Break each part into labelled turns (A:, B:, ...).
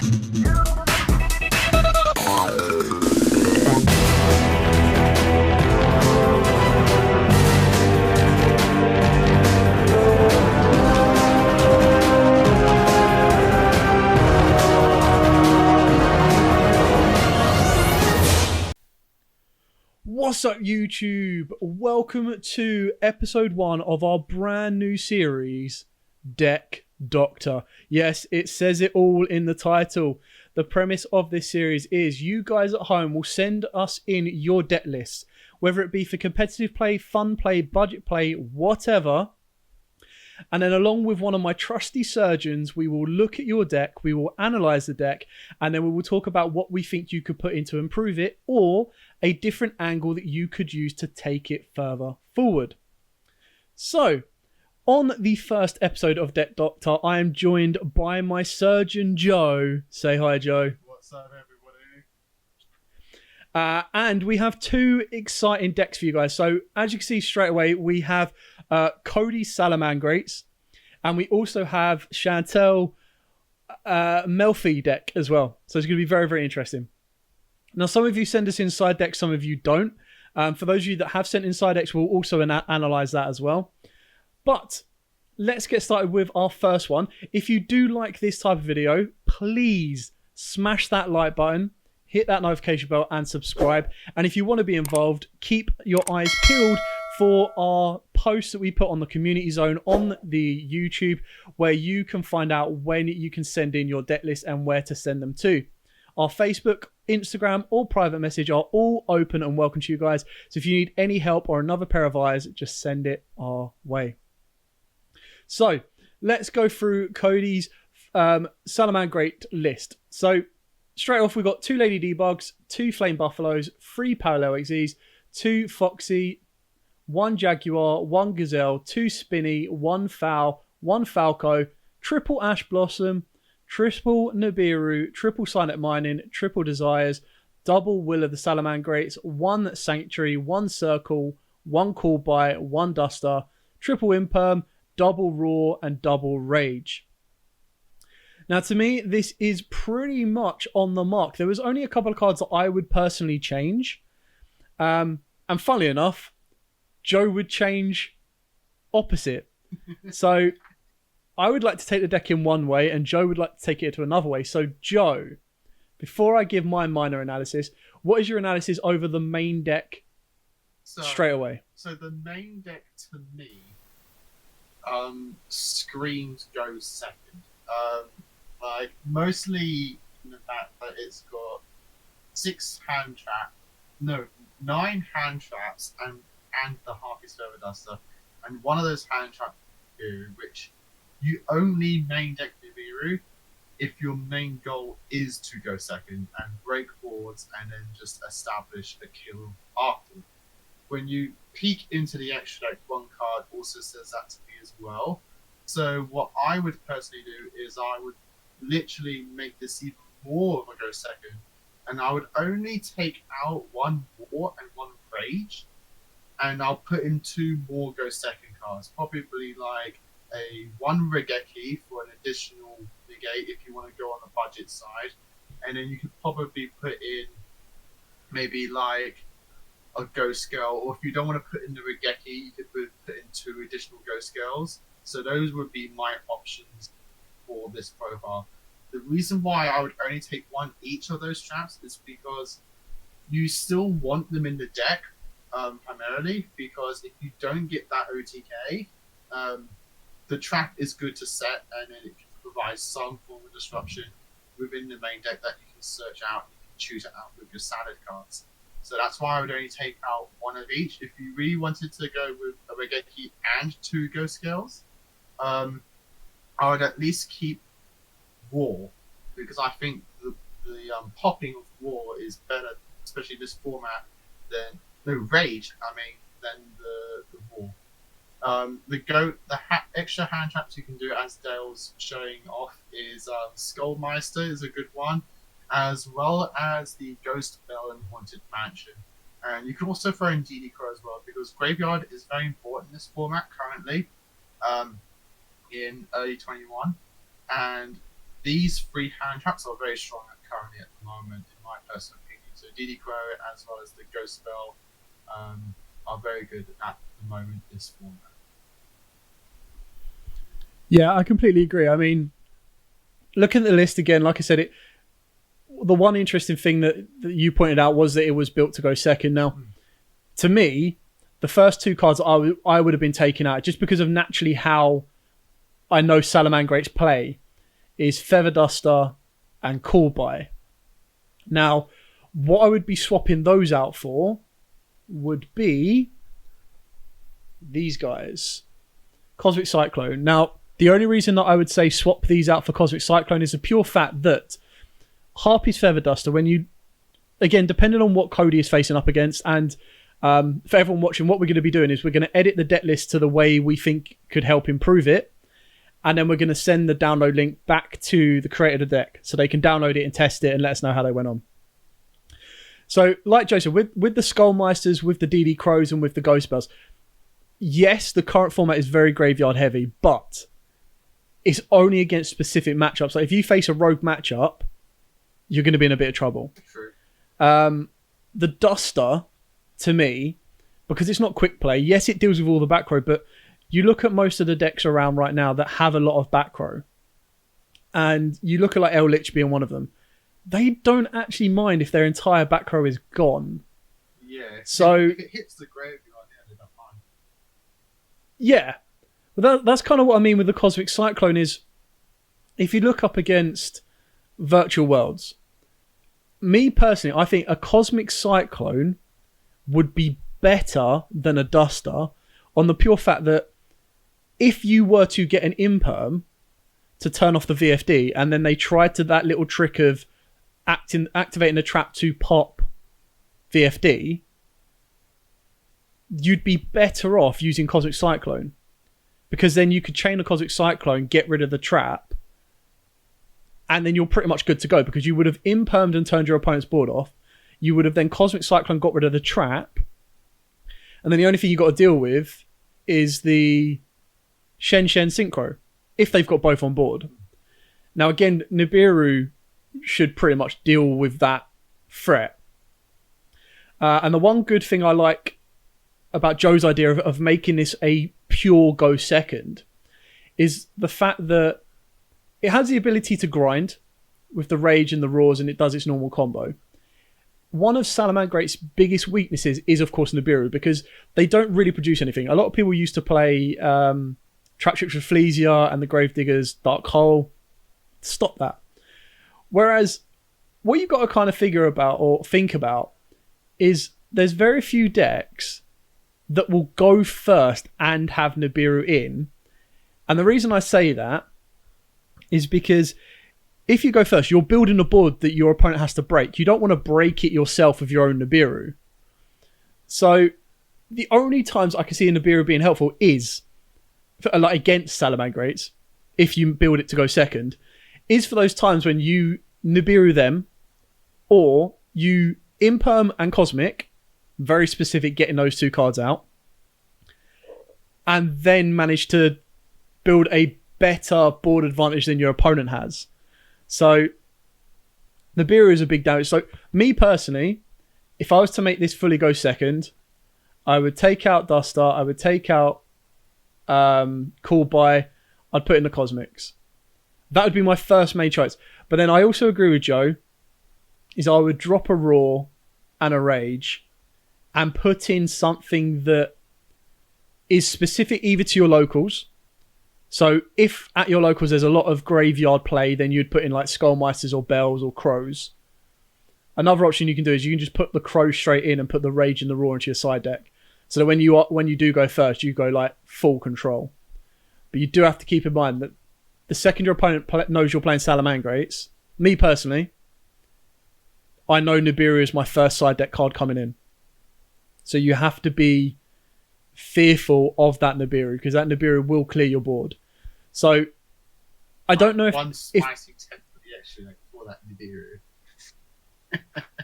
A: What's up, YouTube? Welcome to episode 1 of our brand new series, Deck Doctor. Yes, it says it all in the title. The premise of this series is you guys at home will send us in your deck lists, whether it be for competitive play, fun play, budget play, whatever. And then along with one of my trusty surgeons, we will look at your deck, we will analyze the deck, and then we will talk about what we think you could put in to improve it, or a different angle that you could use to take it further forward. So, on the first episode of Deck Doctor, I am joined by my surgeon, Joe. Say hi, Joe.
B: What's up, everybody?
A: And we have two exciting decks for you guys. So, as you can see straight away, we have Cody's Salamangreats, and we also have Chantel Melfi deck as well. So it's going to be very, very interesting. Now, some of you send us inside decks, some of you don't. For those of you that have sent inside decks, we'll also analyze that as well. But let's get started with our first one. If you do like this type of video, please smash that like button, hit that notification bell, and subscribe. And if you want to be involved, keep your eyes peeled for our posts that we put on the community zone on the YouTube, where you can find out when you can send in your deck list and where to send them to. Our Facebook, Instagram, or private message are all open and welcome to you guys. So if you need any help or another pair of eyes, just send it our way. So let's go through Cody's Salamangreat list. So straight off, we've got 2 Lady Debugs, 2 Flame Buffaloes, 3 Parallel XEs, 2 Foxy, 1 Jaguar, 1 Gazelle, 2 Spinny, 1 Fowl, 1 Falco, triple Ash Blossom, triple Nibiru, triple Silent Mining, triple Desires, double Will of the Salamangreats, 1 Sanctuary, 1 Circle, 1 Call By, 1 Duster, triple Imperm, double Roar, and double Rage. Now, to me, this is pretty much on the mark. There was only a couple of cards that I would personally change. And funnily enough, Joe would change opposite. So I would like to take the deck in one way and Joe would like to take it to another way. So Joe, before I give my minor analysis, what is your analysis over the main deck straight away?
B: So the main deck to me screams go second. Like mostly in the fact that it's got 9 hand traps and the Harpy Server Duster, and one of those hand traps which you only main deck Nibiru if your main goal is to go second and break boards and then just establish a kill after. When you peek into the extract, one card also says that to me as well. So what I would personally do is I would literally make this even more of a go second, and I would only take out 1 War and 1 Rage, and I'll put in 2 more go second cards, probably like a 1 Regeki for an additional negate if you want to go on the budget side, and then you could probably put in maybe like a Ghost Girl, or if you don't want to put in the Regeki, you could put in 2 additional Ghost Girls. So those would be my options for this profile. The reason why I would only take 1 each of those traps is because you still want them in the deck, primarily, because if you don't get that OTK, the trap is good to set, and then it can provide some form of disruption within the main deck that you can search out and you can choose it out with your standard cards. So that's why I would only take out 1 of each. If you really wanted to go with a Regeki and 2 Ghost Girls, I would at least keep War, because I think the popping of War is better, especially this format, than the Rage. Than the War. The extra hand traps you can do, as Dale's showing off, is Skullmeister is a good one, as well as the Ghost Bell and Haunted Mansion. And you can also throw in DD-Core as well, because Graveyard is very important in this format currently, in early 21. And these three hand traps are very strong currently at the moment, in my personal opinion. So DD Crow as well as the Ghost Spell are very good at the moment this format.
A: Yeah, I completely agree. I mean, looking at the list again, like I said, the one interesting thing that you pointed out was that it was built to go second. Now, to me, the first two cards I would have been taken out just because of naturally how I know Salamangreats play is Feather Duster and Call By. Now, what I would be swapping those out for would be these guys. Cosmic Cyclone. Now, the only reason that I would say swap these out for Cosmic Cyclone is the pure fact that Harpy's Feather Duster, when you, again, depending on what Cody is facing up against, and for everyone watching, what we're going to be doing is we're going to edit the deck list to the way we think could help improve it. And then we're going to send the download link back to the creator of the deck so they can download it and test it and let us know how they went on. So, like Joseph, with the Skullmeisters, with the DD Crows, and with the Ghost Spells, yes, the current format is very graveyard heavy, but it's only against specific matchups. Like if you face a rogue matchup, you're going to be in a bit of trouble.
B: True.
A: The Duster, to me, because it's not quick play, yes, it deals with all the back row, but you look at most of the decks around right now that have a lot of back row, and you look at like El Lich being one of them, they don't actually mind if their entire back row is gone.
B: Yeah.
A: So
B: if it hits the graveyard, they don't mind.
A: Yeah. But that's kind of what I mean with the Cosmic Cyclone is if you look up against Virtual Worlds, me personally, I think a Cosmic Cyclone would be better than a Duster on the pure fact that if you were to get an imperm to turn off the VFD and then they tried to that little trick of activating a trap to pop VFD, you'd be better off using Cosmic Cyclone because then you could chain a Cosmic Cyclone, get rid of the trap, and then you're pretty much good to go because you would have impermed and turned your opponent's board off. You would have then Cosmic Cyclone, got rid of the trap, and then the only thing you got to deal with is the Shen Synchro, if they've got both on board. Now again, Nibiru should pretty much deal with that threat. And the one good thing I like about Joe's idea of making this a pure go second is the fact that it has the ability to grind with the Rage and the Roars and it does its normal combo. One of Salamangreat's biggest weaknesses is, of course, Nibiru because they don't really produce anything. A lot of people used to play Trapships with Flesia and the Gravedigger's Dark Hole. Stop that. Whereas what you've got to kind of figure about or think about is there's very few decks that will go first and have Nibiru in. And the reason I say that is because if you go first, you're building a board that your opponent has to break. You don't want to break it yourself with your own Nibiru. So the only times I can see a Nibiru being helpful is like against Salamangreats, if you build it to go second, is for those times when you Nibiru them or you Imperm and Cosmic, very specific getting those two cards out, and then manage to build a better board advantage than your opponent has. So Nibiru is a big damage. So me personally, if I was to make this fully go second, I would take out Duster, I would take out Call By, I'd put in the Cosmics. That would be my first main choice. But then I also agree with Joe, is I would drop a Roar and a Rage and put in something that is specific either to your locals. So if at your locals there's a lot of graveyard play, then you'd put in like Skullmeisters or Bells or Crows. Another option you can do is you can just put the Crows straight in and put the Rage and the Roar into your side deck. So that when you do go first, you go like full control. But you do have to keep in mind that the second your opponent knows you're playing Salamangreats, me personally, I know Nibiru is my first side deck card coming in. So you have to be fearful of that Nibiru because that Nibiru will clear your board. So I don't know if
B: one spicy tent for the extra deck for that Nibiru.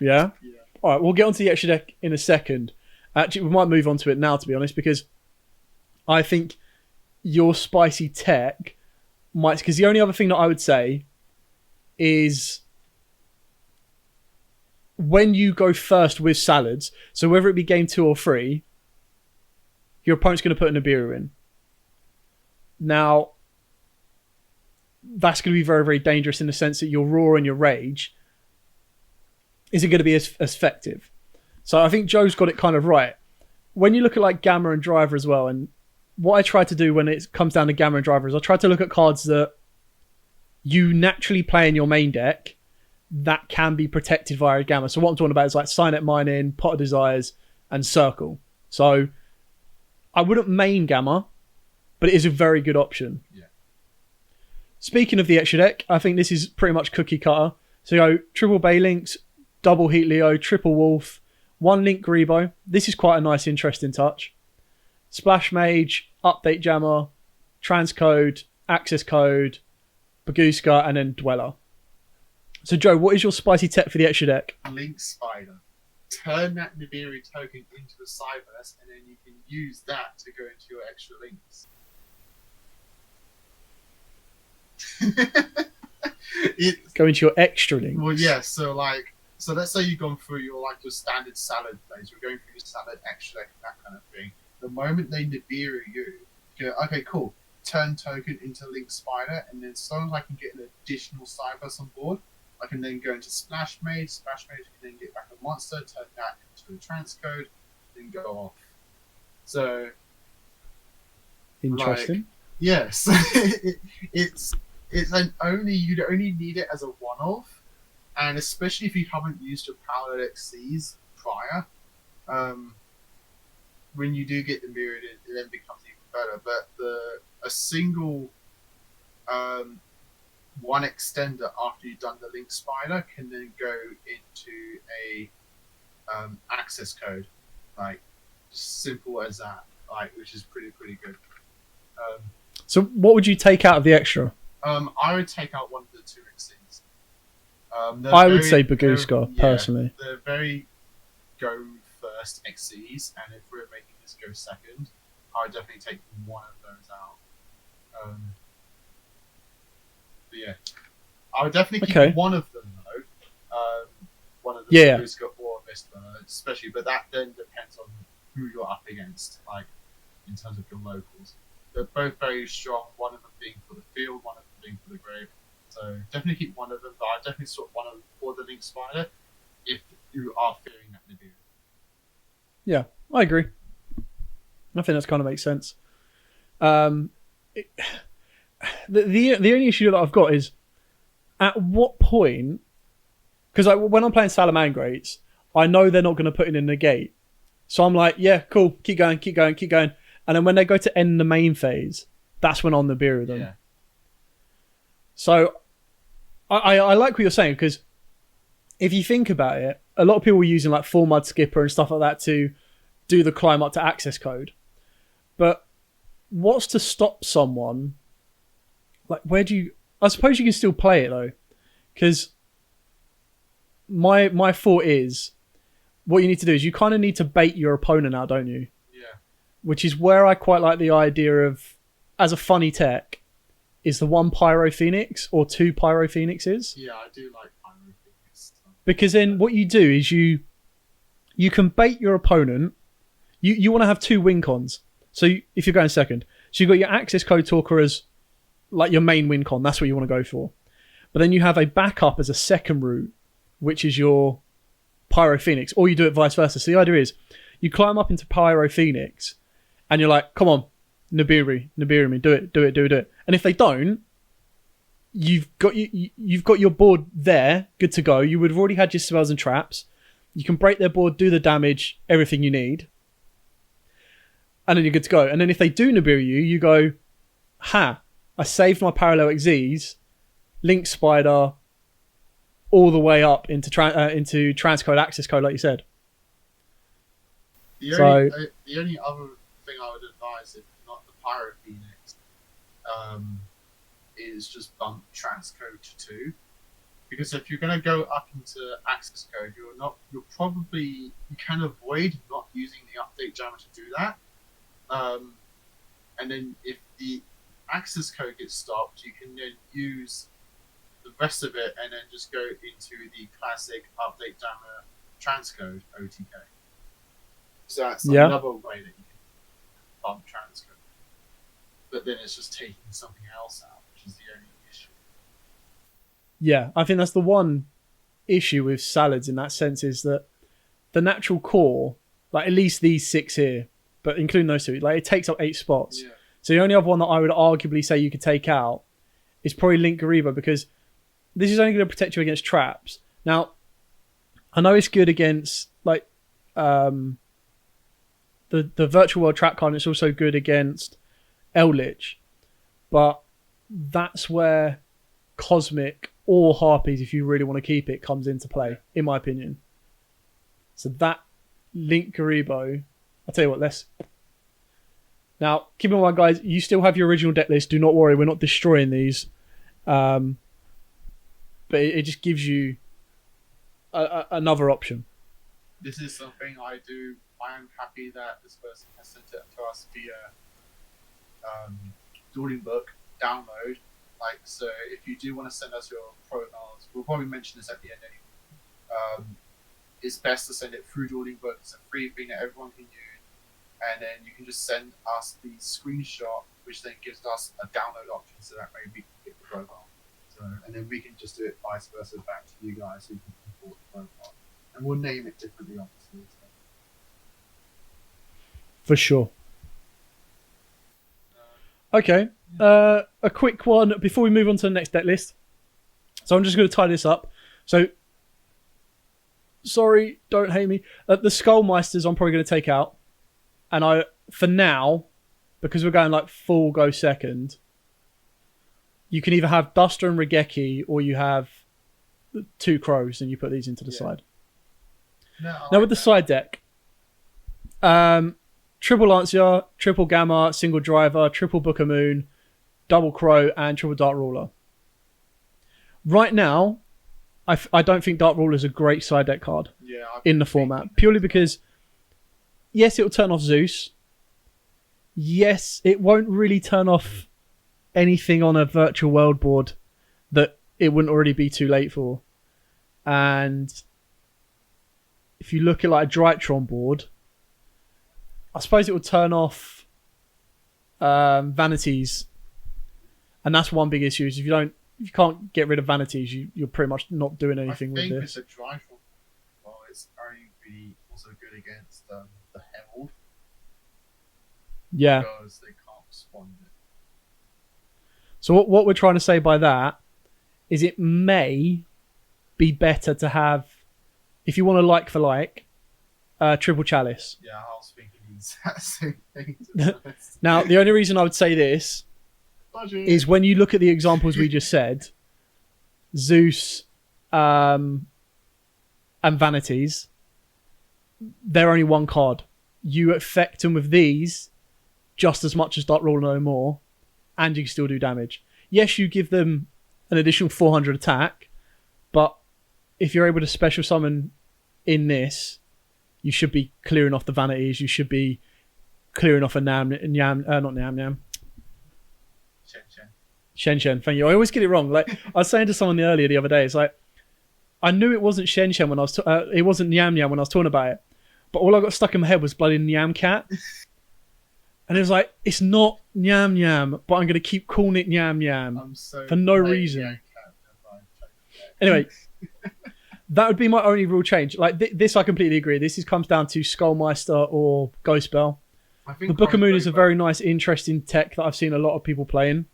A: Yeah?
B: Yeah.
A: All right, we'll get onto the extra deck in a second. Actually, we might move on to it now, to be honest, because I think your spicy tech might... Because the only other thing that I would say is when you go first with salads, so whether it be game 2 or 3, your opponent's going to put a Nibiru in. Now, that's going to be very, very dangerous in the sense that your Roar and your Rage isn't going to be as effective. So I think Joe's got it kind of right. When you look at like Gamma and Driver as well, and what I try to do when it comes down to Gamma and Driver is I try to look at cards that you naturally play in your main deck that can be protected via Gamma. So what I'm talking about is like Signet Mining, Pot of Desires, and Circle. So I wouldn't main Gamma, but it is a very good option.
B: Yeah.
A: Speaking of the extra deck, I think this is pretty much cookie cutter. So you go triple Bay Links, double Heat Leo, triple Wolf, 1 Link Grebo. This is quite a nice, interesting touch. Splash Mage, Update Jammer, Transcode, Access Code, Baguska, and then Dweller. So Joe, what is your spicy tech for the extra deck?
B: Link Spider. Turn that Nibiru token into the Cyberse, and then you can use that to go into your extra links.
A: Go into your extra links.
B: Well, yeah. So let's say you've gone through your standard salad plays. You're going through your salad extra deck, that kind of thing. The moment they Nibiru you go, okay, cool. Turn token into Link Spider, and then as long as I can get an additional Cyberse on board, I can then go into Splash Mage. Splash Mage can then get back a monster, turn that into a transcode, then go off. So,
A: interesting.
B: Yes, it's you'd only need it as a one-off, and especially if you haven't used your Parallel XCs prior. When you do get the mirrored, it then becomes even better. But a single one extender after you've done the Link Spider can then go into a access code, just simple as that, which is pretty good.
A: So what would you take out of the extra?
B: I would take out one of the 2 XCs.
A: I would say Baguska, personally.
B: They're very go first XCs, and if we're making this go second, I would definitely take one of those out. But yeah, I would definitely keep one of them though. One of the Baguska or Mistler, especially, but that then depends on who you're up against, in terms of your locals. They're both very strong, one of them being for the field, one of them being for the grave. So definitely keep one of them, but I'd definitely swap one of them for the Link Spider if you are fearing that Nibiru.
A: Yeah, I agree. I think that kind of makes sense. The only issue that I've got is at what point, because when I'm playing Salamangreats, I know they're not going to put in a negate. So I'm like, yeah, cool, keep going. And then when they go to end the main phase, that's when I'll Nibiru them. Yeah. So I like what you're saying, because if you think about it, a lot of people were using like Full Mud Skipper and stuff like that to do the climb up to access code. But what's to stop someone? I suppose you can still play it though, because my thought is, what you need to do is you kind of need to bait your opponent out, don't you?
B: Yeah.
A: Which is where I quite like the idea of, as a funny tech, is the 1 Pyro Phoenix or 2 Pyro Phoenixes.
B: Yeah, I do like Pyro Phoenix.
A: Because then what you do is you can bait your opponent. You want to have 2 win cons. So if you're going second, so you've got your access code talker as like your main win con. That's what you want to go for. But then you have a backup as a second route, which is your Pyro Phoenix, or you do it vice versa. So the idea is you climb up into Pyro Phoenix and you're like, come on, Nibiru me, do it. And if they don't, you've got your board there, good to go. You would have already had your spells and traps. You can break their board, do the damage, everything you need. And then you're good to go. And then if they do Nibiru you go, ha, I saved my parallel XZs, Link Spider, all the way up into transcode, access code, like you said.
B: The only other thing I would advise, if not the Pyro Phoenix, is just bump transcode to 2. Because if you're going to go up into access code, you can avoid not using the update jammer to do that. And then if the access code gets stopped, you can then use the rest of it, and then just go into the classic update jammer transcode OTK. So that's another way that you can bump transcode. But then it's just taking something else out, which is the only issue.
A: Yeah, I think that's the one issue with Salads in that sense, is that the natural core, like at least these 6 here, but including those 2, like it takes up 8 spots.
B: Yeah.
A: So the only other one that I would arguably say you could take out is probably Link Gariba, because this is only going to protect you against traps. Now, I know it's good against like the virtual world trap card, and it's also good against Eldritch, but that's where Cosmic or Harpies, if you really want to keep it, comes into play, in my opinion. So that Link Garibo, I'll tell you what, now, keep in mind, guys, you still have your original deck list. Do not worry, we're not destroying these. But it just gives you another option.
B: This is something I do. I am happy that this person has sent it to us via Dueling Book download. Like, so if you do want to send us your profiles, we'll probably mention this at the end anyway. It's best to send it through Dueling Book. It's a free thing that everyone can use. And then you can just send us the screenshot, which then gives us a download option, so that way we can get the profile. So, and then we can just do it vice versa back to you guys, so you can import the profile. And we'll name it differently, obviously. So.
A: For sure. Okay. A quick one before we move on to the next deck list. So I'm just going to tie this up. So, sorry, don't hate me. The Skullmeisters I'm probably going to take out. And for now, because we're going like full go second, you can either have Duster and Regeki, or you have 2 Crows, and you put these into the side. Now with the side deck, triple Lancia, triple Gamma, single Driver, triple Book of Moon, double Crow, and triple Dark Ruler. Right now, I don't think Dark Ruler is a great side deck card in the format, purely because, yes, it'll turn off Zeus. Yes, it won't really turn off anything on a virtual world board that it wouldn't already be too late for. And if you look at like a Drytron board, I suppose it will turn off Vanities. And that's one big issue, is if you can't get rid of Vanities, you're pretty much not doing anything with this.
B: I think it's a Drytron. Well, it's only really also good against the Herald.
A: Yeah.
B: Because they can't respond it.
A: So what we're trying to say by that is it may be better to have, if you want to like for like, triple Chalice.
B: Yeah, I was thinking the exact same thing.
A: Now, the only reason I would say this is when you look at the examples we just said, Zeus and Vanities, they're only 1 card. You affect them with these just as much as Dark Ruler, no more, and you can still do damage. Yes, you give them an additional 400 attack, but if you're able to special summon in this, you should be clearing off the Vanities. You should be clearing off a not Nyam. Shen. Thank you. I always get it wrong. Like I was saying to someone earlier the other day, it's like I knew it wasn't Shen when I was it wasn't Nyam when I was talking about it, but all I got stuck in my head was bloody Nyam Cat. And it was like, it's not Nyam, but I'm going to keep calling it Nyam for no reason. Anyway, that would be my only rule change. Like this, I completely agree. This comes down to Skullmeister or Ghost Bell. The Book of Moon is a very nice, interesting tech that I've seen a lot of people playing.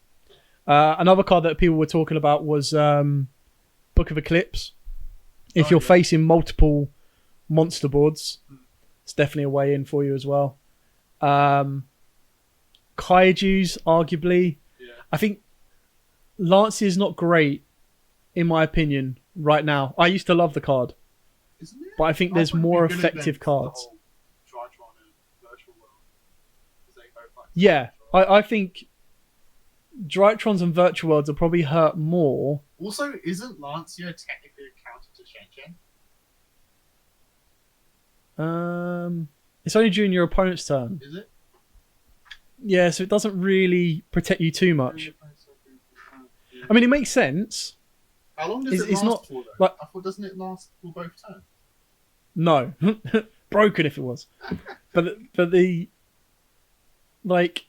A: Another card that people were talking about was Book of Eclipse. If you're facing multiple monster boards, it's definitely a way in for you as well. Kaijus, arguably. Yeah. I think Lancia is not great, in my opinion, right now. I used to love the card. But I think there's more effective cards. Yeah, I think Drytrons and Virtual Worlds will probably hurt more.
B: Also, isn't Lancia technically a counter to Shen?
A: It's only during your opponent's turn.
B: Is it?
A: Yeah, so it doesn't really protect you too much. I mean, it makes sense,
B: How long does it
A: It's
B: last
A: not
B: for, though?
A: like
B: I thought, doesn't it last for both turns?
A: no, broken if it was, but the like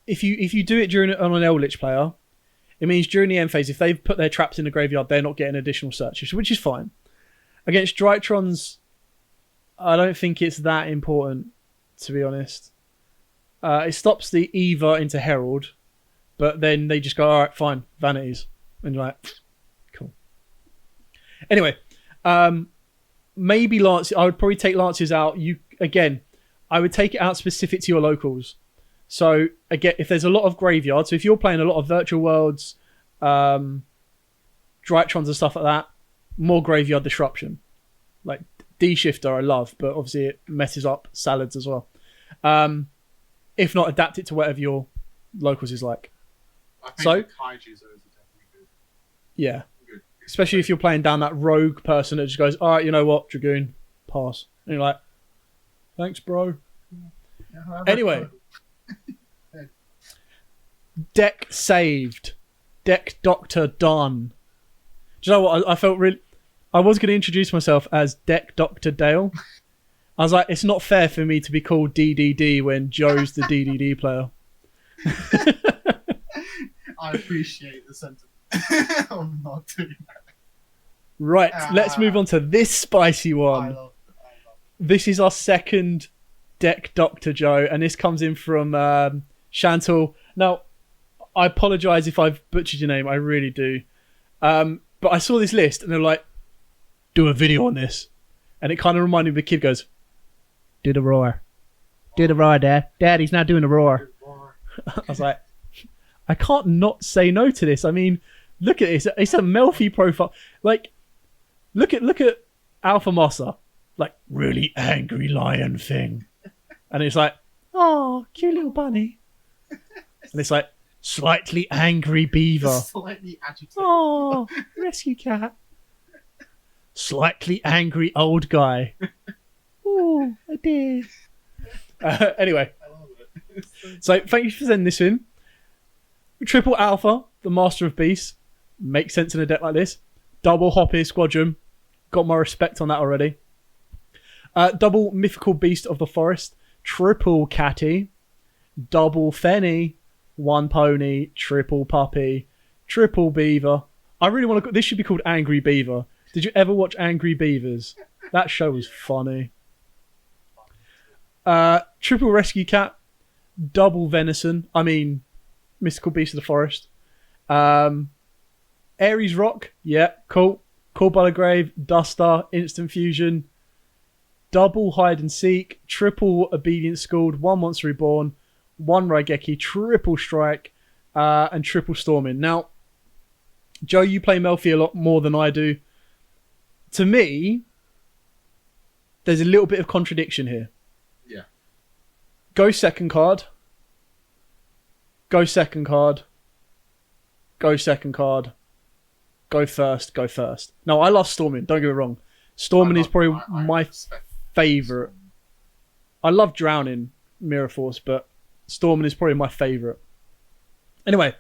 A: if you do it during on an Eldritch player, it means during the end phase if they've put their traps in the graveyard, they're not getting additional searches, which is fine. Against Drytrons, I don't think it's that important, to be honest. It stops the Eva into Herald, but then they just go, all right, fine, vanities, and you're like, cool. Anyway, maybe Lance. I would probably take Lancers out. I would take it out specific to your locals. So again, if there's a lot of graveyards, so if you're playing a lot of virtual worlds, Drytrons and stuff like that, more graveyard disruption. Like D-Shifter I love, but obviously it messes up salads as well. If not, adapt it to whatever your locals is like.
B: I think the Kaijus are definitely good.
A: Yeah. Good. Especially if you're playing down that rogue person that just goes, all right, you know what, Dragoon, pass. And you're like, thanks, bro.
B: Yeah,
A: anyway. Deck saved. Deck Doctor done. Do you know what? I felt really... I was going to introduce myself as Deck Dr. Dale. I was like, it's not fair for me to be called DDD when Joe's the DDD player.
B: I appreciate the sentiment of not doing that.
A: Right, let's move on to this spicy one.
B: I love it.
A: This is our second Deck Dr. Joe, and this comes in from Chantal. Now, I apologise if I've butchered your name, I really do. But I saw this list, and they're like, do a video on this. And it kind of reminded me of a kid goes, do the roar. Do the roar, Dad. Dad, he's now doing the roar. I was like, I can't not say no to this. I mean, look at this. It's a Melfi profile. Like, look at Alpha Mossa. Like, really angry lion thing. And it's like, oh, cute little bunny. And it's like, slightly angry beaver.
B: Slightly agitated.
A: Oh, rescue cat. Slightly angry old guy. Oh, I did. Anyway.
B: I love it.
A: So thank you for sending this in. Triple Alpha, the Master of Beasts. Makes sense in a deck like this. Double Hoppy Squadron. Got my respect on that already. Double Mythical Beast of the Forest. Triple Catty. Double Fenny. One Pony. Triple Puppy. Triple Beaver. I really want to... This should be called Angry Beaver. Did you ever watch Angry Beavers? That show was funny. Triple Rescue Cat. Double Venison. I mean, Mystical Beast of the Forest. Ares Rock. Yeah, cool. Call by the Grave. Duster. Instant Fusion. Double Hide and Seek. Triple Obedient Schooled. One Monster Reborn. One Raigeki. Triple Strike. And Triple Storming. Now, Joe, you play Melfi a lot more than I do. To me, there's a little bit of contradiction here.
B: Yeah.
A: Go second card. Go second card. Go second card. Go first. Go first. No, I love Storming. Don't get me wrong. Storming is probably my favourite. I love Drowning, Mirror Force, but Storming is probably my favourite. Anyway.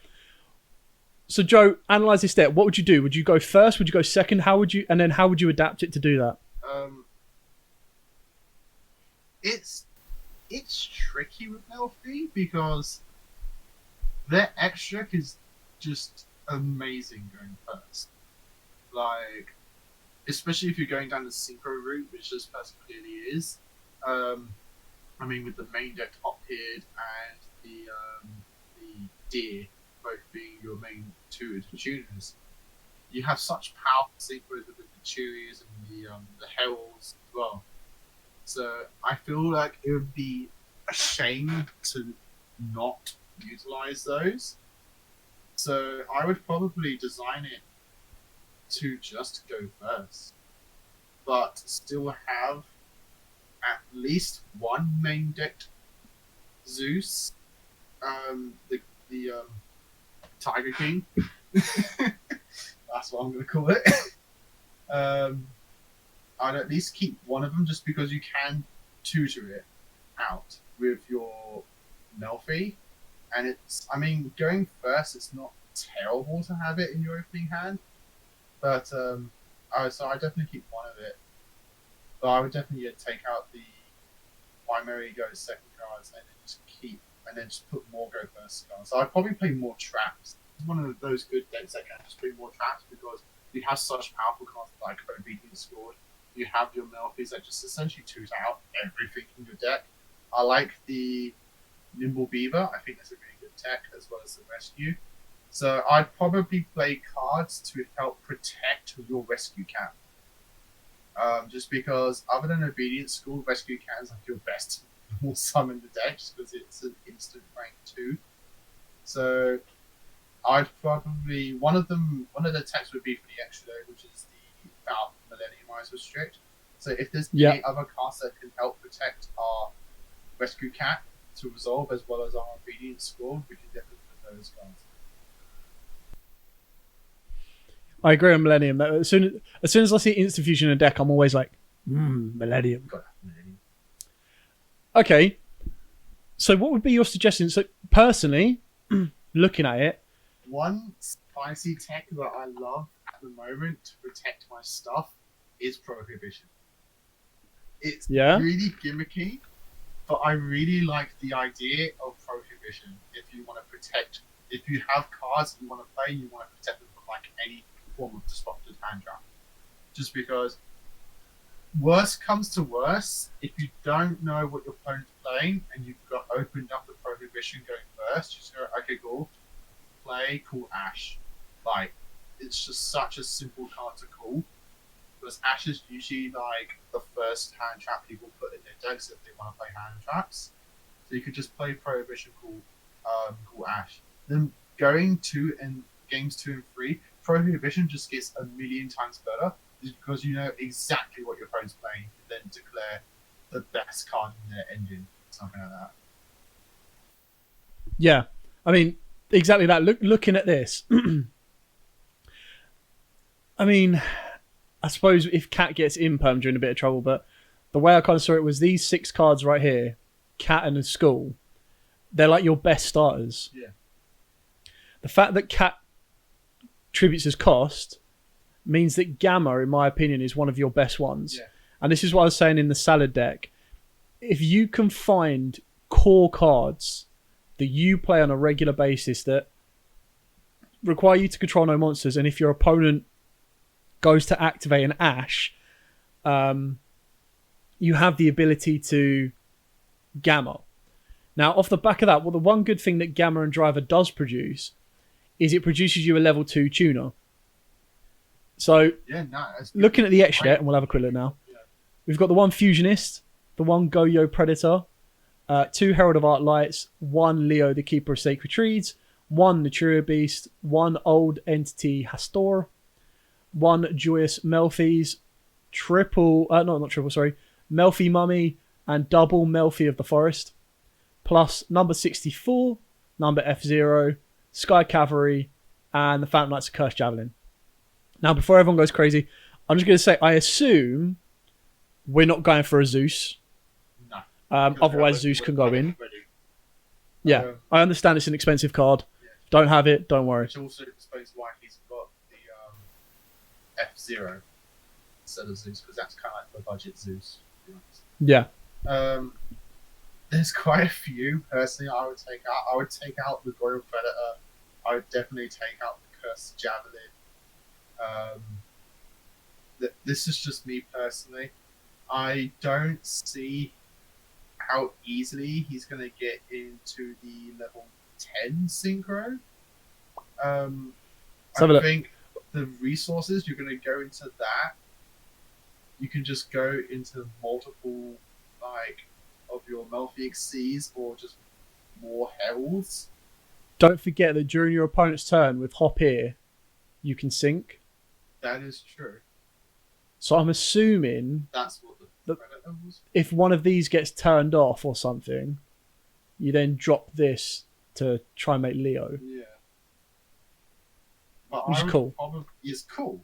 A: So, Joe, analyse this deck. What would you do? Would you go first? Would you go second? How would you adapt it to do that?
B: It's tricky with Melfi because their extract is just amazing going first. Like, especially if you're going down the synchro route, which this person clearly is. I mean, with the main deck top tiered and the deer both being your main two tuners, you have such powerful synchros with the Chewies and the Heralds as well. So I feel like it would be a shame to not utilize those. So I would probably design it to just go first, but still have at least one main decked Zeus, the Tiger King. That's what I'm going to call it. I'd at least keep one of them just because you can tutor it out with your Melfi. And it's, I mean, going first, it's not terrible to have it in your opening hand. But so I definitely keep one of it. But I would definitely take out the primary go second cards and then just put more go first cards. So I'd probably play more traps. It's one of those good decks that can just play more traps because you have such powerful cards like Obedience Scored. You have your Melfis that just essentially twos out everything in your deck. I like the Nimble Beaver. I think that's a really good tech as well as the Rescue. So I'd probably play cards to help protect your Rescue Cat. Just because other than Obedience School, Rescue Cat is like your best will summon the deck just because it's an instant rank 2. So I'd probably one of the techs would be for the extra day, which is the Valve Millennium Eyes Restrict. So if there's any other cards that can help protect our Rescue Cat to resolve as well as our Obedience School, we can definitely put those cards.
A: I agree on Millennium. As soon as I see Instant Fusion in a deck, I'm always like, Millennium. Okay. So what would be your suggestion? So personally, looking at it,
B: one spicy tech that I love at the moment to protect my stuff is Prohibition. It's really gimmicky, but I really like the idea of Prohibition. If you want to protect, if you have cards you want to play, you want to protect them from like any form of disrupted hand trap. Just because worst comes to worst, if you don't know what your opponent's playing and you've got opened up the Prohibition going first, you just go, okay, cool, play, call Ash. Like, it's just such a simple card to call. Because Ash is usually like the first hand trap people put in their decks if they want to play hand traps. So you could just play Prohibition, call Ash. Then going to and games 2 and 3, Prohibition just gets a million times better because you know exactly what your opponent's playing and then declare the best card in their engine, something like that.
A: Yeah, I mean, exactly that. Looking at this, I mean, I suppose if Cat gets Imperm, you're in a bit of trouble, but the way I kind of saw it was these 6 cards right here, Cat and a Skull, they're like your best starters.
B: Yeah.
A: The fact that Cat tributes as cost means that Gamma, in my opinion, is one of your best ones.
B: Yeah.
A: And this is what I was saying in the Salad deck. If you can find core cards that you play on a regular basis that require you to control no monsters, and if your opponent goes to activate an Ash, you have the ability to Gamma. Now, off the back of that, well, the one good thing that Gamma and Driver does produce is it produces you a level 2 tuner. So, looking at the extra deck, and we'll have a quick look now. Yeah. We've got the 1 Fusionist, the 1 Goyo Predator, 2 Herald of Arc Lights, 1 Leo the Keeper of Sacred Trees, 1 Naturia Beast, 1 Old Entity Hastor, 1 Joyous Melfis, Melfi Mummy, and double Melfi of the Forest, plus number 64, number F0, Sky Cavalry, and the Phantom Knights of Cursed Javelin. Now, before everyone goes crazy, I'm just going to say, I assume we're not going for a Zeus.
B: No.
A: Otherwise, Zeus can go in. Yeah, I understand it's an expensive card. Yeah. Don't have it, don't worry.
B: Which also explains why he's got the F0 instead of Zeus, because that's kind of like the budget Zeus, to be honest.
A: Yeah.
B: There's quite a few, personally, I would take out. I would take out the Royal Predator. I would definitely take out the Cursed Javelin. This is just me personally. I don't see how easily he's going to get into the level 10 synchro. I think the resources you're going to go into that. You can just go into multiple of your Melfi Xyz or just more Heralds.
A: Don't forget that during your opponent's turn with Hop Ear, you can sync.
B: That is true.
A: So I'm assuming
B: that's what the Predator was.
A: If one of these gets turned off or something, you then drop this to try and make Leo.
B: Yeah. But
A: which is cool.
B: Is cool.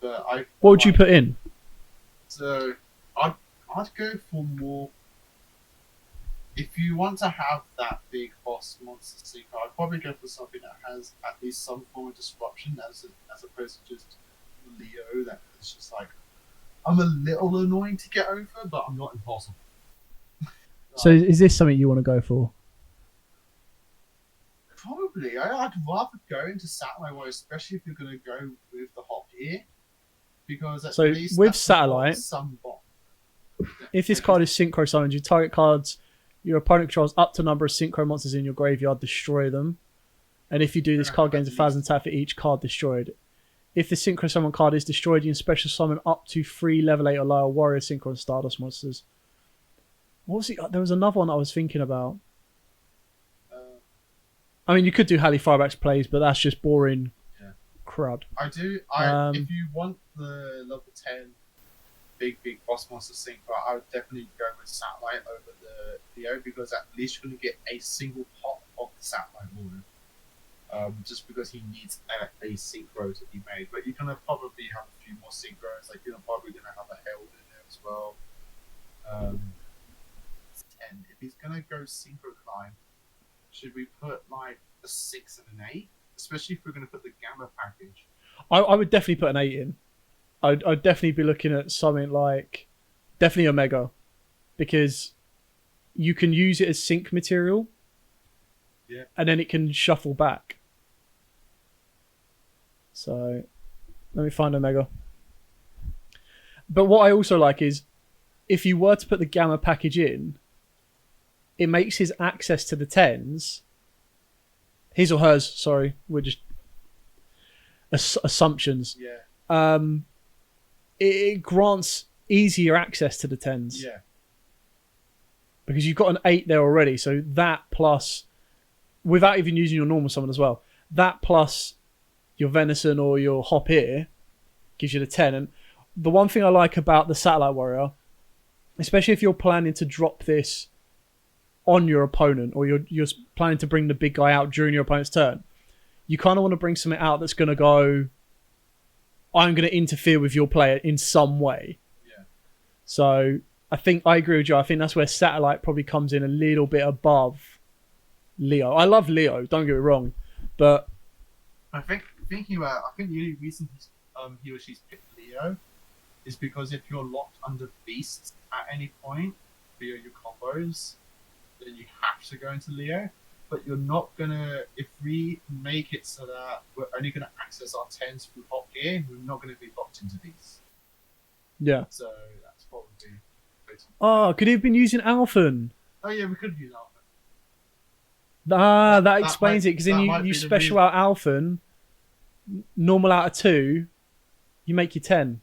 A: What would you put in?
B: So I'd go for more. if you want to have that big boss monster synchro, I'd probably go for something that has at least some form of disruption, as opposed to just Leo. That it's just like I'm a little annoying to get over, but I'm not impossible.
A: So is this something you want to go for?
B: Probably. I'd rather go into Satellite War, especially if you're going to go with the hop here, because at least
A: with Satellite,
B: some bot.
A: If this card is synchro summoned, you target cards your opponent controls up to a number of synchro monsters in your graveyard, destroy them. And if you do, this card gains 1,000 attack for each card destroyed. If the synchro summon card is destroyed, you can special summon up to 3 level 8 or lower warrior synchro and Stardust monsters. What was it? There was another one I was thinking about. I mean, you could do Halley Fireback's plays, but that's just boring crud.
B: If you want the level 10 big boss monster synchro, I would definitely go with Satellite over the Leo, because at least you're going to get a single pop of the Satellite Warrior. Just because he needs a synchro to be made. But you're going to probably have a few more synchros, like you're probably going to have a Herald in there as well. And if he's going to go synchro climb, should we put like a 6 and an 8? Especially if we're going to put the Gamma package.
A: I would definitely put an 8 in. I'd definitely be looking at something like definitely Omega, because you can use it as sync material, and then it can shuffle back. So let me find Omega. But what I also like is if you were to put the Gamma package in, it makes his access to the 10s, his or hers, sorry, we're just assumptions. It grants easier access to the 10s. Because you've got an 8 there already, so that plus, without even using your normal summon as well, that plus your Venison or your Hop here gives you the 10. And the one thing I like about the Satellite Warrior, especially if you're planning to drop this on your opponent, or you're planning to bring the big guy out during your opponent's turn, you kind of want to bring something out that's going to go, I'm going to interfere with your player in some way. So I think I agree with you. I think that's where Satellite probably comes in a little bit above Leo. I love Leo, don't get me wrong, but
B: I think the only reason he or she's picked Leo is because if you're locked under beasts at any point via your combos, then you have to go into Leo. But you're not gonna, if we make it so that we're only gonna access our 10s through hot gear, we're not gonna be locked into these. So that's probably.
A: Oh, could he have been using Alphen?
B: Oh yeah, we could use Alphen.
A: That explains it, because then you special out Alphen, normal out of 2, you make your 10.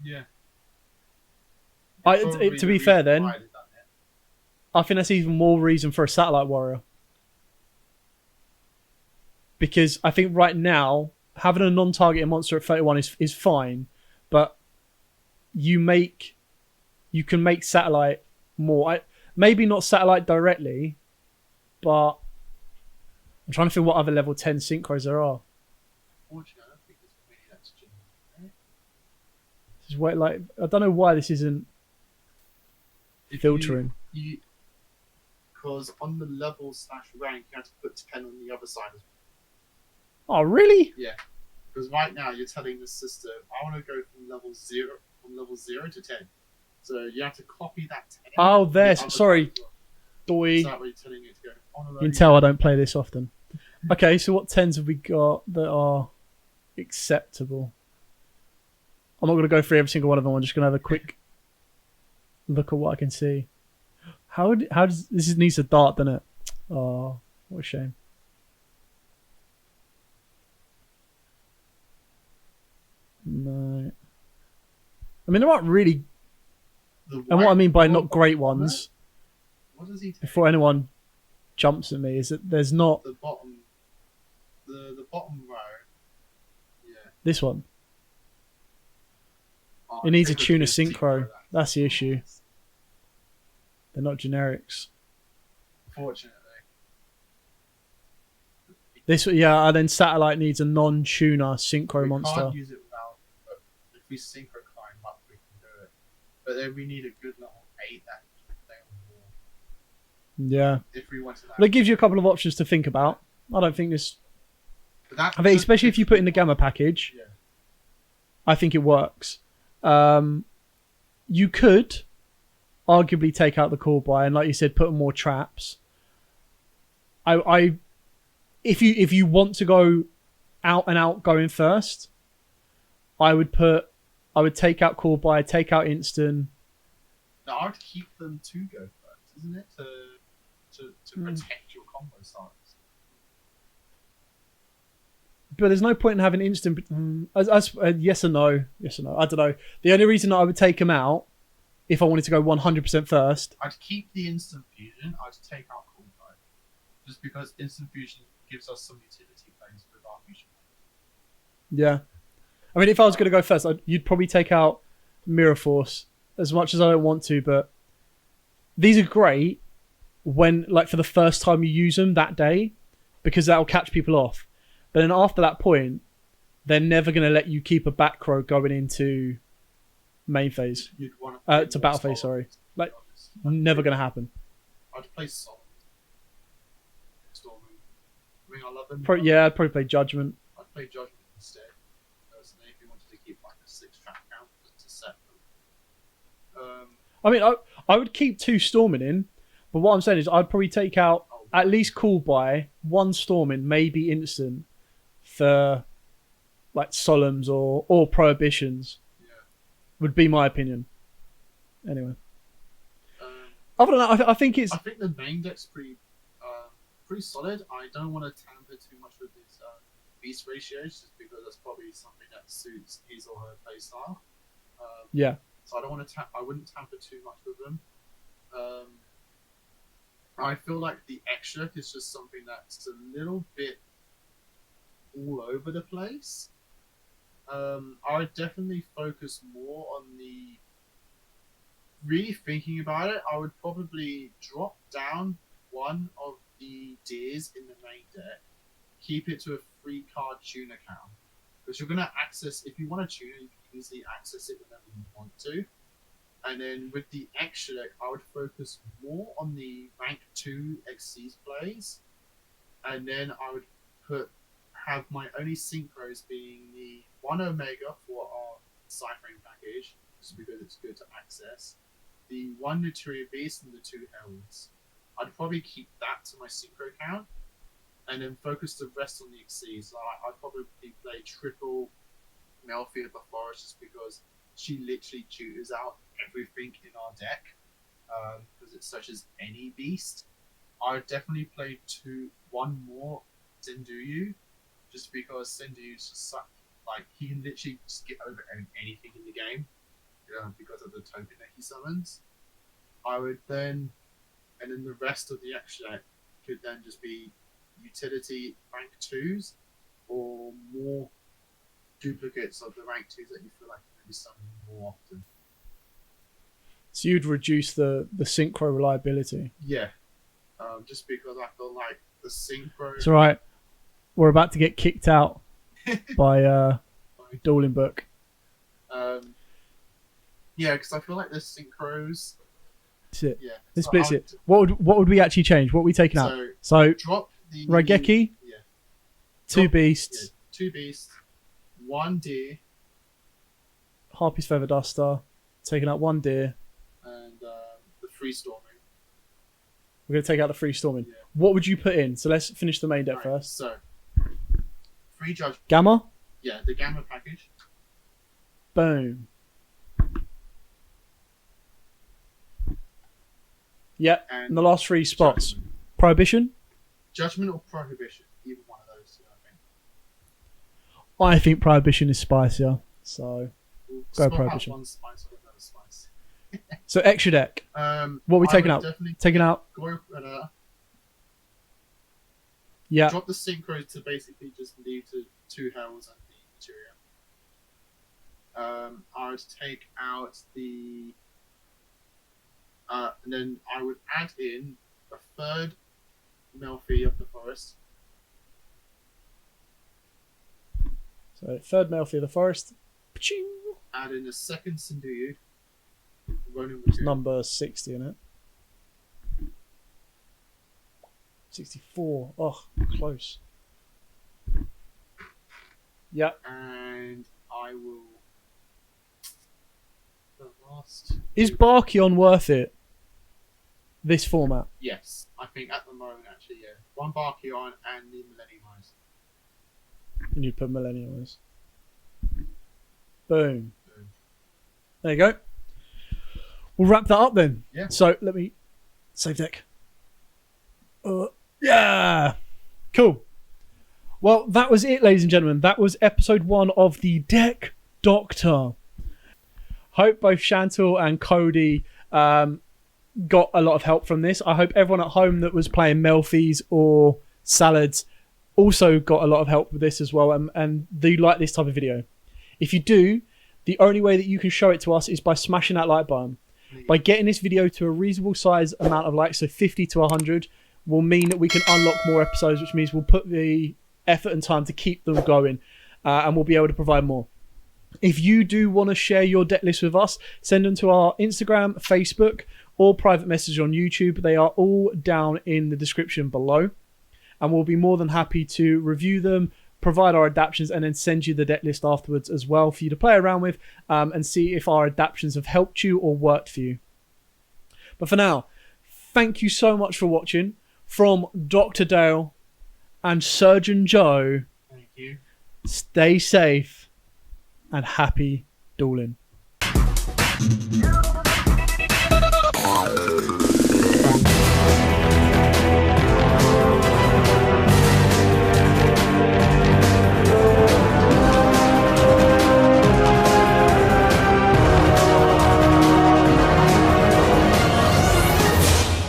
A: To be fair then, I think that's even more reason for a Satellite Warrior. Because I think right now, having a non-targeted monster at 31 is fine, but you can make Satellite more. Maybe not Satellite directly, but I'm trying to think what other level 10 synchros there are.
B: Unfortunately, I don't think there's many that's generic.
A: This is where, like, I don't know why this isn't filtering.
B: Because on the level / rank, you have to put 10 on the other side as well.
A: Oh, really?
B: Yeah. Because right now you're telling the system, I want to go from level 0 to 10. So you have to copy that 10.
A: Oh, there. Sorry. Doy.
B: Is that what you're telling it to go on?
A: You can tell I don't play this often. Okay, so what 10s have we got that are acceptable? I'm not going to go through every single one of them. I'm just going to have a quick look at what I can see. How does this needs a dart, doesn't it? Oh, what a shame. No. I mean, there aren't really... And what I mean by not great ones,
B: what does he take?
A: Before anyone jumps at me, is that there's not...
B: The bottom row. Yeah.
A: This one. It needs a tuna synchro. That's the issue. They're not generics.
B: Unfortunately.
A: And then Satellite needs a non-tuner synchro monster.
B: We can't use it without, but if we synchro climb up, we can do it. But then we need a good level 8 that can stay on the
A: Yeah.
B: If we wanted that.
A: Well, it gives you a couple of options to think about. I don't think this.
B: But that
A: I think, especially if you put in the gamma package,
B: Yeah.
A: I think it works. You could arguably take out the call by and, like you said, put more traps. If you want to go out and out going first, I would take out call by, take out instant.
B: No, I would keep them to go first, isn't it? To protect your combo size.
A: But there's no point in having instant. Yes or no? Yes or no? I don't know. The only reason I would take them out, if I wanted to go 100% first,
B: I'd keep the instant fusion. I'd take out cool guy, just because instant fusion gives us some utility plays with our fusion.
A: yeah. I mean, if I was going to go first, you'd probably take out Mirror Force, as much as I don't want to. But these are great when, like, for the first time you use them that day, because that'll catch people off. But then after that point, they're never going to let you keep a back row going into main phase.
B: You'd want
A: to battle phase, sorry. Like, never going to happen.
B: I'd play Solomon. Storming. I mean, I love them.
A: Yeah, I'd probably play Judgment.
B: I'd play Judgment instead. Personally, if you wanted to keep like a 6-trap count to set them.
A: I mean, I would keep 2 Storming in, but what I'm saying is I'd probably take out at least call by 1 Storming, maybe instant, for like Solemns or Prohibitions.
B: Yeah.
A: Would be my opinion. Anyway. Other than that, I think it's...
B: I think the main deck's pretty solid. I don't want to tamper too much with his beast ratios, just because that's probably something that suits his or her playstyle.
A: Yeah.
B: So I don't want to. I wouldn't tamper too much with them. I feel like the extra is just something that's a little bit all over the place. I would definitely focus more on the. Really thinking about it, I would probably drop down one of the Deers in the main deck, keep it to a 3-card tuner count. Because you're going to access, if you want a tuner, you can easily access it whenever you want to. And then with the extra deck, I would focus more on the rank 2 XCs plays. And then I would have my only synchros being the 1 Omega for our ciphering package, just because it's good to access. The 1 Naturia Beast and the 2 Heralds. I'd probably keep that to my synchro count, and then focus the rest on the XCs. So I'd probably play triple Melfi of the Forest, just because she literally tutors out everything in our deck, because it's such as any beast. I would definitely play 1 more Zenduyu, just because Zenduyu's just like he can literally just get over anything in the game. Because of the token that he summons. I would then, and then the rest of the extra deck could then just be utility rank 2s, or more duplicates of the rank 2s that you feel like you can be summoning more often.
A: So you'd reduce the synchro reliability.
B: Yeah, just because I feel like the synchro.
A: It's alright. We're about to get kicked out by Dueling Book.
B: Yeah, because I feel like the synchros.
A: That's it.
B: Yeah.
A: This splits it. What would we actually change? What are we taking out? So
B: drop the
A: Raigeki,
B: yeah.
A: 2 beasts.
B: Yeah, 2 beasts, 1 deer,
A: Harpy's Feather Duster, taking out 1 deer.
B: and the free storming.
A: We're going to take out the free storming.
B: Yeah.
A: What would you put in? So let's finish the main deck first.
B: So, free judgment.
A: Gamma?
B: Yeah, the gamma package.
A: Boom. Yep, and the last 3 spots.
B: Judgment.
A: Prohibition?
B: Judgment or prohibition. Either one of those two,
A: I think Prohibition is spicier. So,
B: We'll
A: go
B: swap out
A: Prohibition.
B: one spice with another spice.
A: So extra deck. What are we taking out? Taking out?
B: Go for
A: Yeah.
B: Drop the synchro to basically just leave to 2 hells and the materia. I would take out the. And then I would add in a 3rd Melfi of the Forest.
A: So 3rd Melfi of the Forest. Paching.
B: Add in a 2nd Zenduyu.
A: It's number 60 in it. 64. Oh, close. Yeah.
B: And I will. The last.
A: Is Barkion worth it? This format?
B: Yes, I think at the moment, actually, yeah. One Barkion and the Millennium Eyes.
A: And you put Millennium Eyes. Boom.
B: Boom.
A: There you go. We'll wrap that up then.
B: Yeah.
A: So let me save deck. Yeah. Cool. Well, that was it, ladies and gentlemen. That was episode 1 of the Deck Doctor. Hope both Chantal and Cody got a lot of help from this. I hope everyone at home that was playing Melfis or Salads also got a lot of help with this as well, and do like this type of video. If you do, the only way that you can show it to us is by smashing that like button. By getting this video to a reasonable size amount of likes, so 50 to 100, will mean that we can unlock more episodes, which means we'll put the effort and time to keep them going, and we'll be able to provide more. If you do want to share your deck list with us, send them to our Instagram, Facebook, or private message on YouTube. They are all down in the description below, and we'll be more than happy to review them, provide our adaptions, and then send you the deck list afterwards as well for you to play around with, and see if our adaptions have helped you or worked for you. But for now, thank you so much for watching. From Dr. Dale and Surgeon Joe,
B: Thank you.
A: Stay safe and happy dueling.
C: You